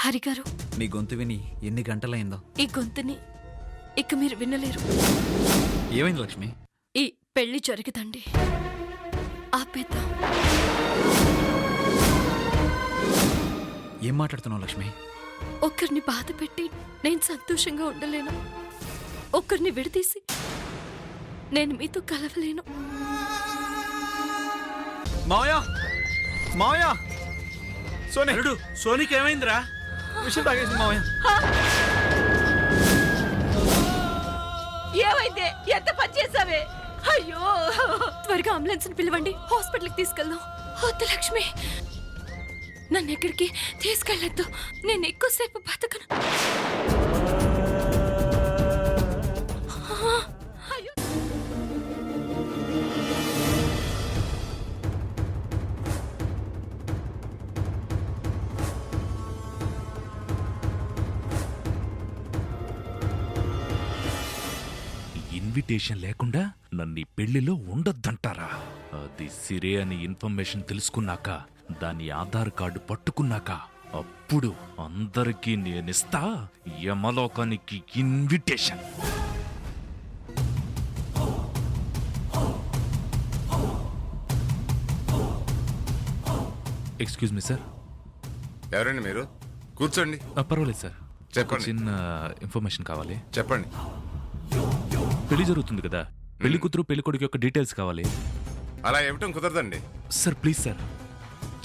హరిగారు, మీ గొంతు విని ఎన్ని గంటలైందో. ఈ గొంతుని ఇక మీరు వినలేరు. ఏమైంది లక్ష్మి? ఈ పెళ్లి జరుగుతండి, ఆపేద్దాం. ఏం మాట్లాడుతున్నావు లక్ష్మి? ఒక్కరిని బాధ పెట్టి నేను సంతోషంగా ఉండలేను. ఒక్కరిని విడదీసి నేను మీతో కలవలేను. మావయ్య, మావయ్య, సోని, సోనికి ఏమైందిరా? విషయం తాగేసింది మావయ్య. ఏమైంది? ఎంత పని చేసావే? అయ్యో, త్వరగా అంబులెన్స్ పిలవండి, హాస్పిటల్కి తీసుకెళ్దాం. వద్దు లక్ష్మి, నన్ను ఎక్కడికి తీసుకెళ్ళొద్దు. నేను ఎక్కువసేపు బతకను. అయ్యో, ఇన్విటేషన్ లేకుండా నన్ను పెళ్లిలో ఉండొద్దంటారా? అది సిరే అని ఇన్ఫర్మేషన్ తెలుసుకున్నాక, దాని ఆధార్ కార్డు పట్టుకున్నాక, అప్పుడు అందరికీ నేనిస్తా యమలోకానికి ఇన్విటేషన్. Excuse me sir. ఎవరండి మీరు? కూర్చోండి. పర్వాలేదు సార్, చెప్పండి. చిన్న ఇన్ఫర్మేషన్ కావాలి. చెప్పండి. పెళ్లి జరుగుతుంది కదా, పెళ్లి కూతురు పెళ్లి కొడుకు యొక్క డీటెయిల్స్ కావాలి. అలా ఇవ్వటం కుదరదండి. సార్ ప్లీజ్ సార్,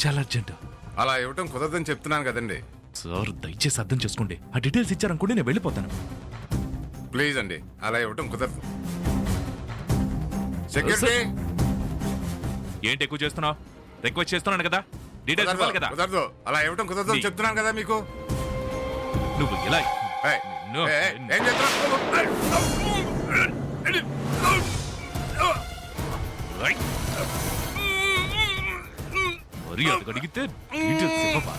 చాలా అర్జెంట్. అలా ఇవ్వటం కుదరదని చెప్తున్నాను కదండి. సార్ దయచేసి అర్థం చేసుకోండి. ఆ డీటెయిల్స్ ఇచ్చారనుకోండి, నేను వెళ్ళిపోతాను. ప్లీజ్ అండి, అలా ఇవ్వటం కుదరదు. సెక్యూరిటీ, ఏంటి ఎక్కువ చేస్తున్నావు? రిక్వెస్ట్ చేస్తున్నాను కదా, డీటెయిల్స్ ఇవ్వాలి కదా. కుదరదు. అలా ఇవ్వటం కుదరదు అని చెప్తున్నాను కదా మీకు. నువ్వు ఇలా ఏయ్, ఏం చెప్తున్నావు? మరి అది అడిగితే డీటెయిల్స్ ఇవ్వవా?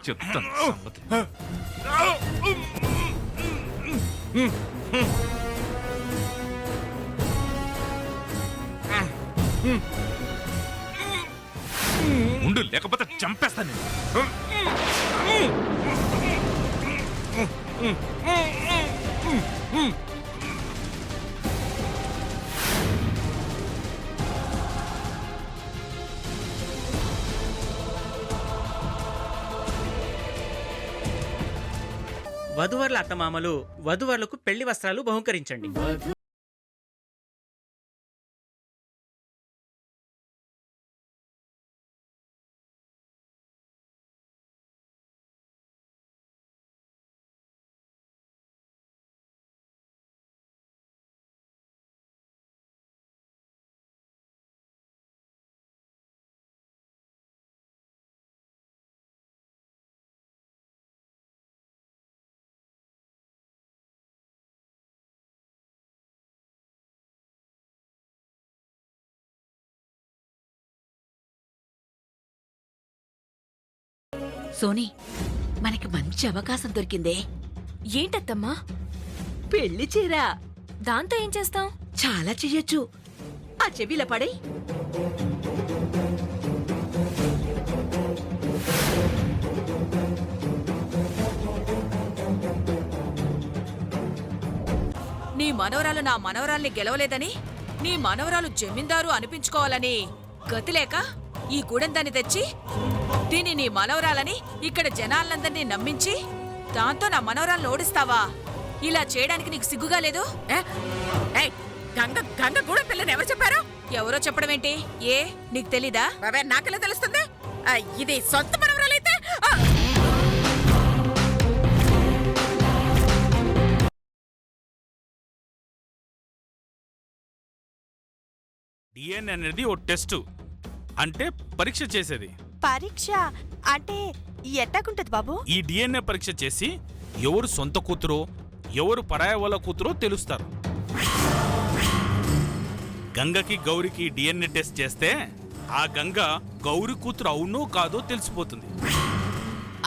చెప్తాను సంగతి. ఉండు, లేకపోతే చంపేస్తాను నేను. వధువర్ల అత్తమామలు వధువర్లకు పెళ్లి వస్త్రాలు బహుకరించండి. సోనీ, మనకి మంచి అవకాశం దొరికిందే. ఏంటత్తమ్మా? పెళ్లి చీర. దాంతో ఏం చేస్తాం? చాలా చెయ్యొచ్చు. ఆ చెవిల పడే. నీ మనవరాలు నా మనవరాల్ని గెలవలేదని, నీ మనవరాలు జమీందారు అనిపించుకోవాలని గతిలేక ఈ గూడెందాన్ని తెచ్చి, దీన్ని నీ మనవరాలని ఇక్కడ జనాలందరినీ నమ్మించి, దాంతో నా మనవరాలను ఓడిస్తావా? ఇలా చేయడానికి నీకు సిగ్గుగా లేదు? గంగ గూడెం పిల్లని ఎవరు చెప్పారు? ఎవరో చెప్పడం ఏంటి? ఏ నీకు తెలీదా? నాకెలా తెలుస్తుంది? ఇది సొంత మనవరాలైతే. డిఎన్ఏ అనేది ఓ టెస్ట్, అంటే పరీక్ష చేసేది. పరీక్ష అంటే ఎట్టాగుంటది బాబు? ఈ డిఎన్ఏ పరీక్ష చేసి ఎవరు సొంత కూతురో ఎవరు పరాయ వాళ్ళ కూతురో తెలుస్తారు. గంగకి గౌరికి డిఎన్ఏ టెస్ట్ చేస్తే ఆ గంగ గౌరి కూతురు అవునో కాదో తెలిసిపోతుంది.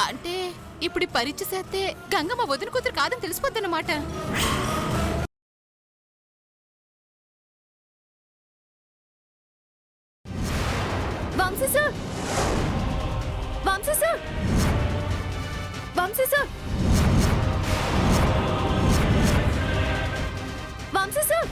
అంటే ఇప్పుడు పరీక్ష చేస్తే గంగమ్మ వదిన కూతురు కాదని తెలిసిపోద్దన్నమాట. Vamshi sir Vamshi sir Vamshi sir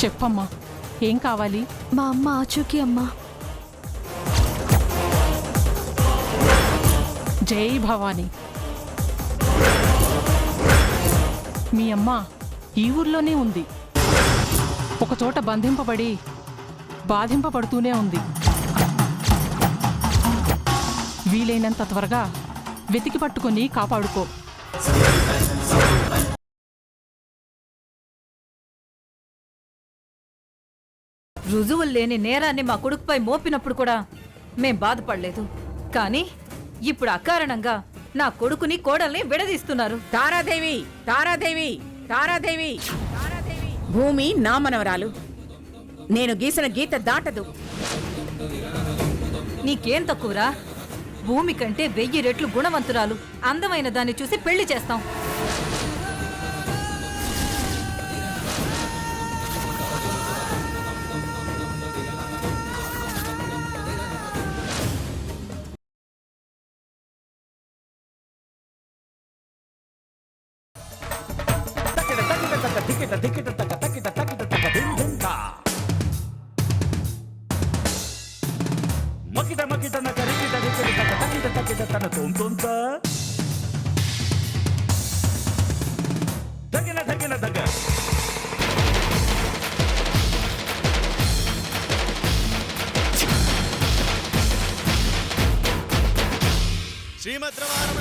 చెప్పమ్మా ఏం కావాలి? మా అమ్మ ఆచూకీ అమ్మా. జై భవానీ. మీ అమ్మ ఈ ఊర్లోనే ఉంది. ఒకచోట బంధింపబడి బాధింపబడుతూనే ఉంది. వీలైనంత త్వరగా వెతికి పట్టుకుని కాపాడుకో. రుజువులు లేని నేరాన్ని మా కొడుకుపై మోపినప్పుడు కూడా మేం బాధపడలేదు. కానీ ఇప్పుడు అకారణంగా నా కొడుకుని కోడల్ని విడదీస్తున్నారు. తారాదేవి తారాదేవి తారాదేవి భూమి నా మనవరాలు. నేను గీసిన గీత దాటదు. నీకేం తక్కువరా? భూమి కంటే 1000 రెట్లు గుణవంతురాలు, అందమైన దాన్ని చూసి పెళ్లి చేస్తాం. శ్రీమద్రవారం